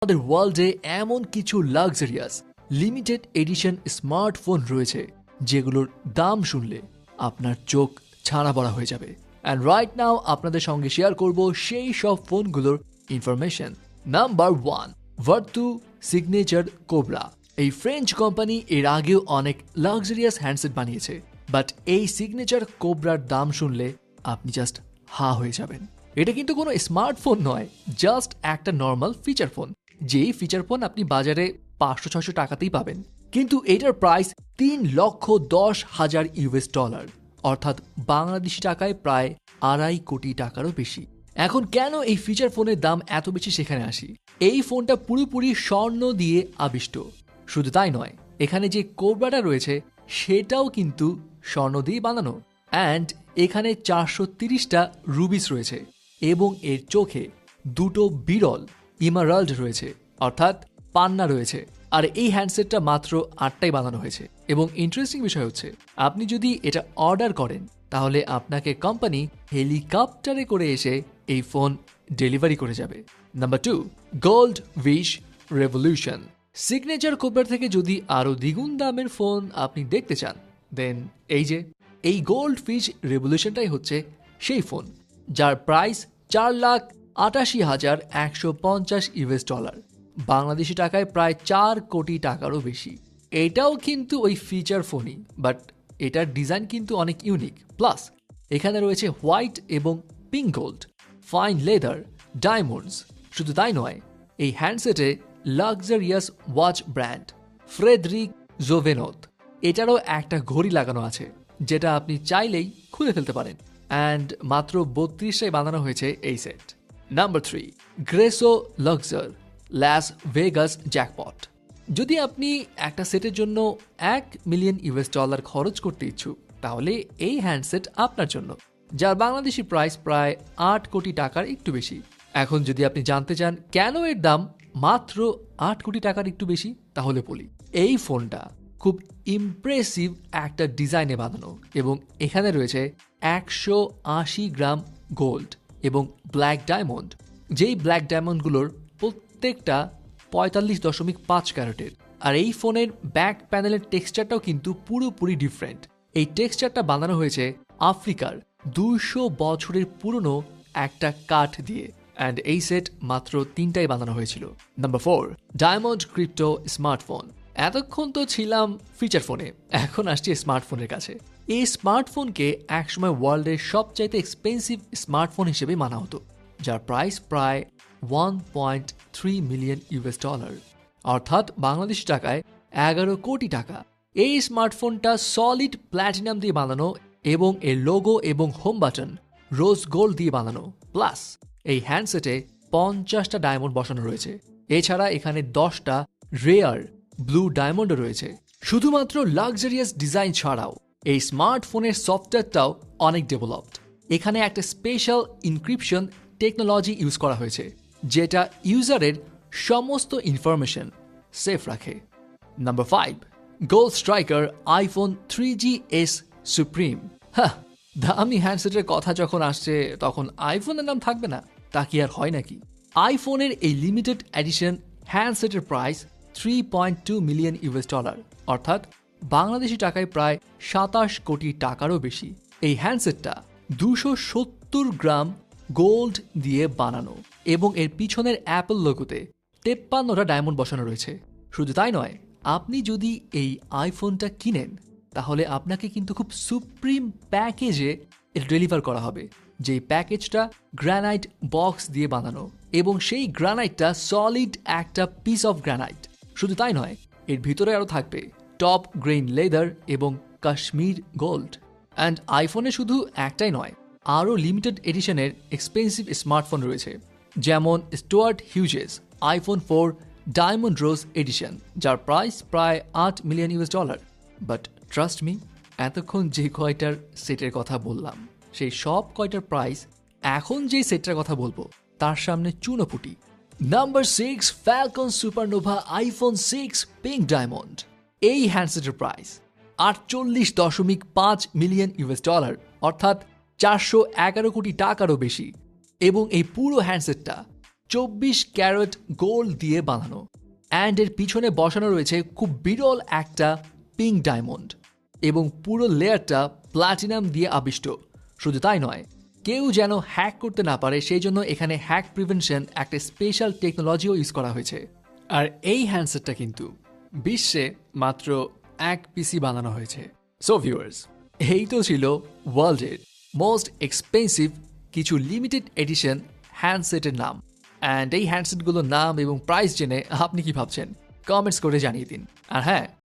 আমাদের ওয়ার্ল্ডে এমন কিছু লাক্সারিয়াস লিমিটেড এডিশন স্মার্টফোন রয়েছে যেগুলোর দাম শুনলে আপনার চোখ ছানা বড়া হয়ে যাবে। অ্যান্ড রাইট নাও আপনাদের সঙ্গে শেয়ার করব সেই সব ফোনগুলোর information. Number 1, Vertu signature Cobra. এই ফ্রেঞ্চ কোম্পানি এর আগেও অনেক লাক্সারিয়াস হ্যান্ডসেট বানিয়েছে, বাট এই সিগনেচার কোবরার দাম শুনলে আপনি জাস্ট হা হয়ে যাবেন। এটা কিন্তু কোনো স্মার্টফোন নয়, জাস্ট একটা নর্মাল ফিচার ফোন। যেই ফিচার ফোন আপনি বাজারে 500-600 টাকাতেই পাবেন, কিন্তু এটার প্রাইস $3,10,000, অর্থাৎ বাংলাদেশি টাকায় প্রায় 2.5 কোটি টাকারও বেশি। এখন কেন এই ফিচার ফোনের দাম এত বেশি সেখানে আসি। এই ফোনটা পুরোপুরি স্বর্ণ দিয়ে আবিষ্ট। শুধু তাই নয়, এখানে যে কোবরাটা রয়েছে সেটাও কিন্তু স্বর্ণ দিয়ে বানানো। অ্যান্ড এখানে 430টা রুবিস রয়েছে এবং এর চোখে 2টো বিরল ইমারাল্ড রয়েছে, অর্থাৎ পান্না রয়েছে। আর এই হ্যান্ডসেটটা মাত্র 8টাই বানানো হয়েছে। এবং ইন্টারেস্টিং বিষয় হচ্ছে, আপনি যদি এটা অর্ডার করেন তাহলে আপনাকে কোম্পানি হেলিকপ্টারে করে এসে এই ফোন ডেলিভারি করে যাবে। Number 2, gold wish revolution. Signature cobra থেকে যদি আরও দ্বিগুণ দামের ফোন আপনি দেখতে চান, দেন এই গোল্ড ফিশ রেভলিউশনটাই হচ্ছে সেই ফোন, যার প্রাইস $4,88,150, বাংলাদেশি টাকায় প্রায় 4 কোটি টাকারও বেশি। এটাও কিন্তু ওই ফিচার ফোনই, বাট এটার ডিজাইন কিন্তু অনেক ইউনিক। প্লাস এখানে রয়েছে হোয়াইট এবং pink gold, fine leather, diamonds. শুধু তাই নয়, এই হ্যান্ডসেটে লাক্সারিয়াস ওয়াচ ব্র্যান্ড ফ্রেডরিক জোভেনোথ এটারও একটা ঘড়ি লাগানো আছে, যেটা আপনি চাইলেই খুলে ফেলতে পারেন। অ্যান্ড মাত্র 32টায় বানানো হয়েছে এই সেট। Number 3, Gresso Luxor Las Vegas jackpot. যদি আপনি একটা সেটের জন্য $1 মিলিয়ন খরচ করতে ইচ্ছুক, তাহলে এই হ্যান্ডসেট আপনার জন্য, যার বাংলাদেশি প্রাইস প্রায় 8 কোটি টাকার একটু বেশি। এখন যদি আপনি জানতে চান কেন এর দাম মাত্র 8 কোটি টাকার একটু বেশি, তাহলে বলি, এই ফোনটা খুব ইমপ্রেসিভ একটা ডিজাইনে বানানো এবং এখানে রয়েছে 180 গ্রাম গোল্ড এবং ব্ল্যাক ডায়মন্ড, যেই ব্ল্যাক ডায়মন্ডগুলোর প্রত্যেকটা 45.5 ক্যারেটের। আর এই ফোনের ব্যাক প্যানেলের টেক্সচারটাও কিন্তু পুরোপুরি ডিফারেন্ট। এই টেক্সচারটা বানানো হয়েছে আফ্রিকার 200 বছরের পুরনো একটা কাঠ দিয়ে। অ্যান্ড এই সেট মাত্র 3টাই বানানো হয়েছিল। Number 4, diamond crypto smartphone. এতক্ষণ তো ছিলাম ফিচার ফোনে, এখন আসছি স্মার্টফোনের কাছে। এই স্মার্টফোনকে একসময় ওয়ার্ল্ডের সবচাইতে এক্সপেন্সিভ স্মার্টফোন হিসেবে মানা হতো, যার প্রাইস প্রায় $1.3 মিলিয়ন, অর্থাৎ বাংলাদেশি টাকায় 11 কোটি টাকা। এই স্মার্টফোনটা সলিড প্ল্যাটিনাম দিয়ে বানানো এবং এর লোগো এবং হোম বাটন রোজ গোল্ড দিয়ে বানানো। প্লাস এই হ্যান্ডসেটে 50টা ডায়মন্ড বসানো রয়েছে। এছাড়া এখানে 10টা রেয়ার ব্লু ডায়মন্ডও রয়েছে। শুধুমাত্র লাক্সারিয়াস ডিজাইন ছাড়াও এই স্মার্টফোনের সফটওয়্যারটাও অনেক ডেভেলপড। এখানে একটা স্পেশাল ইনক্রিপশন টেকনোলজি ইউজ করা হয়েছে, যেটা ইউজারের সমস্ত ইনফরমেশন সেফ রাখে। Number 5, gold striker iPhone 3GS supreme. দামি হ্যান্ডসেটের কথা যখন আসছে তখন আইফোনের নাম থাকবে না, তা কি আর হয় নাকি? আইফোনের এই লিমিটেড এডিশন হ্যান্ডসেটের প্রাইস $3.2 মিলিয়ন, অর্থাৎ বাংলাদেশি টাকায় প্রায় 27 কোটি টাকারও বেশি। এই হ্যান্ডসেটটা 270 গ্রাম গোল্ড দিয়ে বানানো এবং এর পিছনের অ্যাপল লোগোতে 53টা ডায়মন্ড বসানো রয়েছে। শুধু তাই নয়, আপনি যদি এই আইফোনটা কিনেন তাহলে আপনাকে কিন্তু খুব সুপ্রিম প্যাকেজে এটা ডেলিভার করা হবে, যেই প্যাকেজটা গ্রানাইট বক্স দিয়ে বানানো এবং সেই গ্রানাইটটা সলিড একটা পিস অফ গ্রানাইট। শুধু তাই নয়, এর ভিতরে আরও থাকবে টপ গ্রেইন লেদার এবং কাশ্মীর গোল্ড। অ্যান্ড আইফোনে শুধু একটাই নয়, আরও লিমিটেড এডিশনের এক্সপেন্সিভ স্মার্টফোন রয়েছে, যেমন স্টুয়ার্ট হিউজেস আইফোন 4 ডায়মন্ড রোজ এডিশন, যার প্রাইস প্রায় $8 মিলিয়ন। বাট ট্রাস্ট মি, এতক্ষণ যে কয়টার সেটের কথা বললাম সেই সব কয়টার প্রাইস এখন যেই সেটটার কথা বলবো তার সামনে চুনোপুটি। Number 6, Falcon Supernova iPhone 6 pink diamond. এই হ্যান্ডসেটের প্রাইস $48.5 মিলিয়ন, অর্থাৎ 411 কোটি টাকারও বেশি। এবং এই পুরো হ্যান্ডসেটটা 24 ক্যারেট গোল্ড দিয়ে বানানো, অ্যান্ড এর পিছনে বসানো রয়েছে খুব বিরল একটা পিঙ্ক ডায়মন্ড এবং পুরো লেয়ারটা প্লাটিনাম দিয়ে আবিষ্ট। শুধু তাই নয়, কেউ যেন হ্যাক করতে না পারে সেই জন্য এখানে হ্যাক প্রিভেনশন একটা স্পেশাল টেকনোলজিও ইউজ করা হয়েছে। আর এই হ্যান্ডসেটটা কিন্তু বিশ্বে মাত্র 1 পিসি বানানো হয়েছে। সো ভিউয়ার্স, এই তো ছিল ওয়ার্ল্ডের মোস্ট এক্সপেন্সিভ কিছু লিমিটেড এডিশন হ্যান্ডসেটের নাম। অ্যান্ড এই হ্যান্ডসেটগুলোর নাম এবং প্রাইস জেনে আপনি কি ভাবছেন কমেন্টস করে জানিয়ে দিন। আর হ্যাঁ,